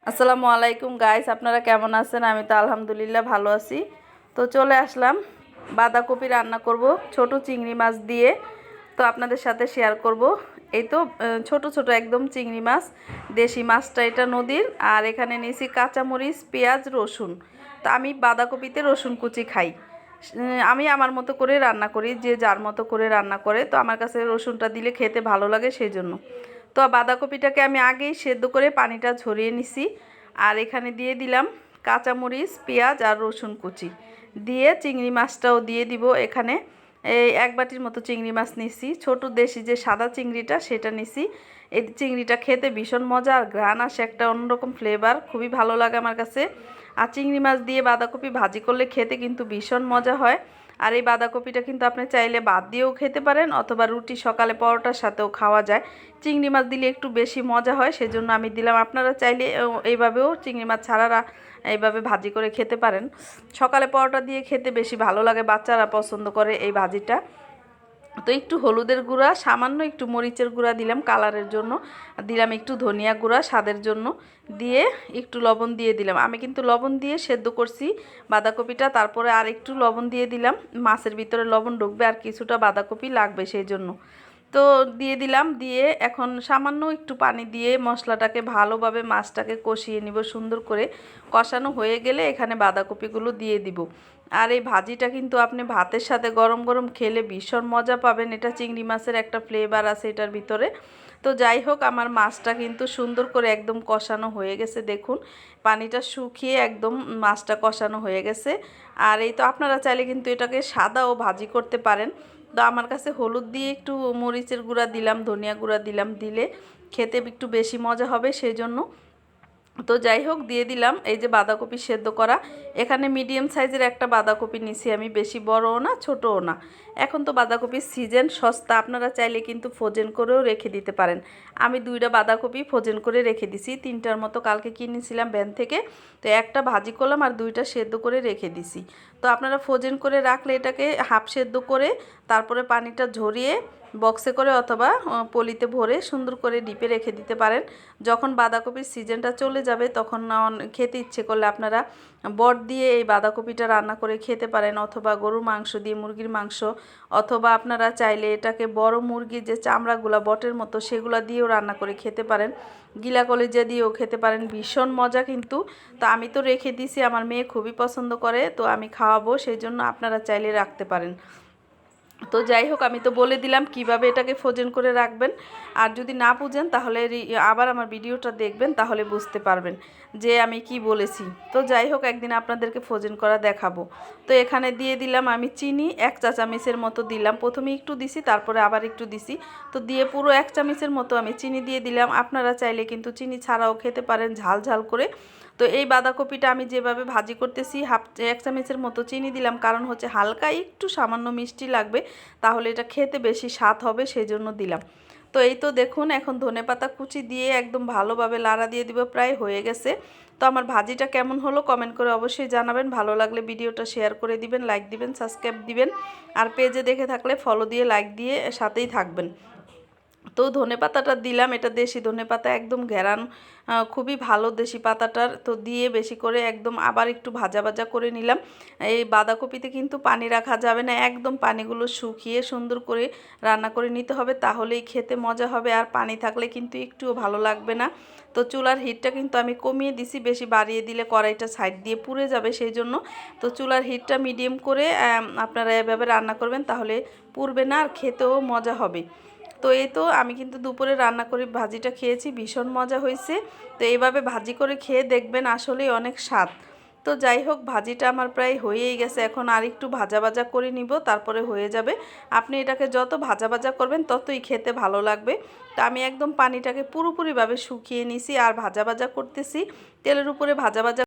আসসালামু আলাইকুম গাইস, আপনারা কেমন আছেন? আমি তো আলহামদুলিল্লাহ ভালো আছি। তো চলে আসলাম, বাঁধাকপি রান্না করব ছোট চিংড়ি মাছ দিয়ে। তো আপনাদের সাথে শেয়ার করব। এই তো ছোট ছোট একদম চিংড়ি মাছ, দেশি মাছটা এটা নদীর। আর এখানে নিয়েছি কাঁচামরিচ, পেঁয়াজ, রসুন। তো আমি বাঁধাকপিতে রসুন কুচি খাই। আমি আমার মতো করে রান্না করি, যে যার মতো করে রান্না করে। তো আমার কাছে রসুনটা দিলে খেতে ভালো লাগে, সেই জন্য। তো বাঁধাকপিটাকে আমি আগেই সেদ্ধ করে পানিটা ঝরিয়ে নিছি। আর এখানে দিয়ে দিলাম কাঁচামরিচ, পেঁয়াজ আর রসুন কুচি দিয়ে চিংড়ি মাছটাও দিয়ে দিব এখানে। এই এক বাটির মতো চিংড়ি মাছ নিছি, ছোট দেশি যে সাদা চিংড়িটা সেটা নিছি। এই চিংড়িটা খেতে ভীষণ মজা, আর ঘ্রাণ আসে একটা অন্যরকম ফ্লেভার, খুবই ভালো লাগে আমার কাছে। আর চিংড়ি মাছ দিয়ে বাঁধাকপি ভাজি করলে খেতে কিন্তু ভীষণ মজা হয়। আর এই বাঁধাকপিটা কিন্তু আপনি চাইলে ভাত দিয়েও খেতে পারেন, অথবা রুটি, সকালে পরোটার সাথেও খাওয়া যায়। চিংড়ি মাছ দিলে একটু বেশি মজা হয়, সেজন্য আমি দিলাম। আপনারা চাইলে এইভাবেও চিংড়ি মাছ ছাড়া এইভাবে ভাজি করে খেতে পারেন। সকালে পরোটা দিয়ে খেতে বেশি ভালো লাগে, বাচ্চারা পছন্দ করে এই ভাজিটা। তো একটু হলুদের গুঁড়া, সামান্য একটু মরিচের গুঁড়া দিলাম কালারের জন্য, দিলাম একটু ধনিয়া গুঁড়া স্বাদের জন্য, দিয়ে একটু লবণ দিয়ে দিলাম। আমি কিন্তু লবণ দিয়ে সেদ্ধ করছি বাঁধাকপিটা, তারপরে আর একটু লবণ দিয়ে দিলাম। মাছের ভিতরে লবণ ঢুকবে আর কিছুটা বাঁধাকপি লাগবে, সেই জন্য। তো দিয়ে দিলাম, দিয়ে এখন সামান্য একটু পানি দিয়ে মশলাটাকে ভালোভাবে মাছটাকে কষিয়ে নিব সুন্দর করে। কষানো হয়ে গেলে এখানে বাঁধাকপিগুলো দিয়ে দিব। আর এই ভাজিটা কিন্তু আপনি ভাতের সাথে গরম গরম খেলে ভীষণ মজা পাবেন। এটা চিংড়ি মাছের একটা ফ্লেভার আছে এটার ভিতরে। তো যাই হোক, আমার মাছটা কিন্তু সুন্দর করে একদম কষানো হয়ে গেছে, দেখুন পানিটা শুকিয়ে একদম মাছটা কষানো হয়ে গেছে। আর এই তো আপনারা চাইলে কিন্তু এটাকে সাদাও ভাজি করতে পারেন। তো আমার কাছে হলুদ দিয়ে একটু মরিচের গুঁড়া দিলাম, ধনিয়া গুঁড়া দিলাম, দিলে খেতে একটু বেশি মজা হবে, সেই জন্য। তো যাই হোক, দিয়ে দিলাম এই যে বাঁধাকপি সেদ্ধ করা। এখানে মিডিয়াম সাইজের একটা বাঁধাকপি নিছি আমি, বেশি বড়ও না ছোটও না। এখন তো বাঁধাকপির সিজন, সস্তা, আপনারা চাইলে কিন্তু ফ্রোজেন করেও রেখে দিতে পারেন। আমি 2টা বাঁধাকপি ফ্রোজেন করে রেখে দিছি, 3টার মতো কালকে কিনেছিলাম ভ্যান থেকে। তো একটা ভাজি করলাম আর 2টা সেদ্ধ করে রেখে দিছি। তো আপনারা ফ্রোজেন করে রাখলে এটাকে হাফ সেদ্ধ করে তারপরে পানিটা ঝরিয়ে বক্সে করে অথবা পলিতে ভরে সুন্দর করে ডিপে রেখে দিতে পারেন। যখন বাঁধাকপির সিজনটা চলে যাবে তখন খেতে ইচ্ছে করলে আপনারা বট দিয়ে এই বাঁধাকপিটা রান্না করে খেতে পারেন, অথবা গরুর মাংস দিয়ে, মুরগির মাংস, অথবা আপনারা চাইলে এটাকে বড় মুরগির যে চামড়াগুলো বটের মতো সেগুলো দিয়েও রান্না করে খেতে পারেন, গিলা কলিজা দিয়েও খেতে পারেন, ভীষণ মজা কিন্তু। তো আমি তো রেখে দিছি, আমার মেয়ে খুবই পছন্দ করে, তো আমি খাওয়াবো, সেই জন্য আপনারা চাইলে রাখতে পারেন। তো যাই হোক, আমি তো বলে দিলাম কিভাবে এটাকে ফ্রোজেন করে রাখবেন। আর যদি না বুঝেন তাহলে আবার আমার ভিডিওটা দেখবেন, তাহলে বুঝতে পারবেন যে আমি কি বলেছি। তো যাই হোক, একদিন আপনাদেরকে ফ্রোজেন করা দেখাবো। তো এখানে দিয়ে দিলাম আমি চিনি, 1 চা চামচের মতো দিলাম। প্রথমে একটু দিছি, তারপরে আবার একটু দিছি। তো দিয়ে পুরো 1 চামচের মতো আমি চিনি দিয়ে দিলাম। আপনারা চাইলে কিন্তু চিনি ছাড়াও খেতে পারেন, ঝাল ঝাল করে। তো এই বাঁধাকপিটা আমি যেভাবে ভাজি করতেছি, 1 চামচের মতো চিনি দিলাম, কারণ হচ্ছে হালকা একটু সামান্য মিষ্টি লাগবে, তাহলে এটা খেতে বেশি স্বাদ হবে, সেই জন্য দিলাম। তো এই তো দেখুন, এখন ধনেপাতা কুচি দিয়ে একদম ভালোভাবে লাড়া দিয়ে দিব, প্রায় হয়ে গেছে। তো আমার ভাজিটা কেমন হলো কমেন্ট করে অবশ্যই জানাবেন। ভালো লাগলে ভিডিওটা শেয়ার করে দিবেন, লাইক দিবেন, সাবস্ক্রাইব দিবেন। আর পেজে দেখে থাকলে ফলো দিয়ে, লাইক দিয়ে সাথেই থাকবেন। তো ধনেপাতাটা দিলাম, এটা দেশি ধনেপাতা, একদম ঘেরান খুবই ভালো দেশি পাতাটার। তো দিয়ে বেশি করে একদম আবার একটু ভাজা ভাজা করে নিলাম। এই বাঁধাকপিতে কিন্তু পানি রাখা যাবে না, একদম পানিগুলো শুকিয়ে সুন্দর করে রান্না করে নিতে হবে, তাহলেই খেতে মজা হবে। আর পানি থাকলে কিন্তু একটুও ভালো লাগবে না। তো চুলার হিটটা কিন্তু আমি কমিয়ে দিছি, বেশি বাড়িয়ে দিলে কড়াইটা সাইড দিয়ে পুড়ে যাবে, সেই জন্য। তো চুলার হিটটা মিডিয়াম করে আপনারা এভাবে রান্না করবেন, তাহলে পুড়বে না আর খেতেও মজা হবে। তো এই তো আমি কিন্তু দুপুরে রান্না করে ভাজিটা খেয়েছি, ভীষণ মজা হয়েছে। তো এইভাবে ভাজি করে খেয়ে দেখবেন, আসলেই অনেক স্বাদ। তো যাই হোক, ভাজিটা আমার প্রায় হয়েই গেছে, এখন আর একটু ভাজা ভাজা করে নিব, তারপরে হয়ে যাবে। আপনি এটাকে যত ভাজা ভাজা করবেন ততই খেতে ভালো লাগবে। তো আমি একদম পানিটাকে পুরোপুরিভাবে শুকিয়ে নিছি আর ভাজা ভাজা করতেছি, তেলের উপরে ভাজা ভাজা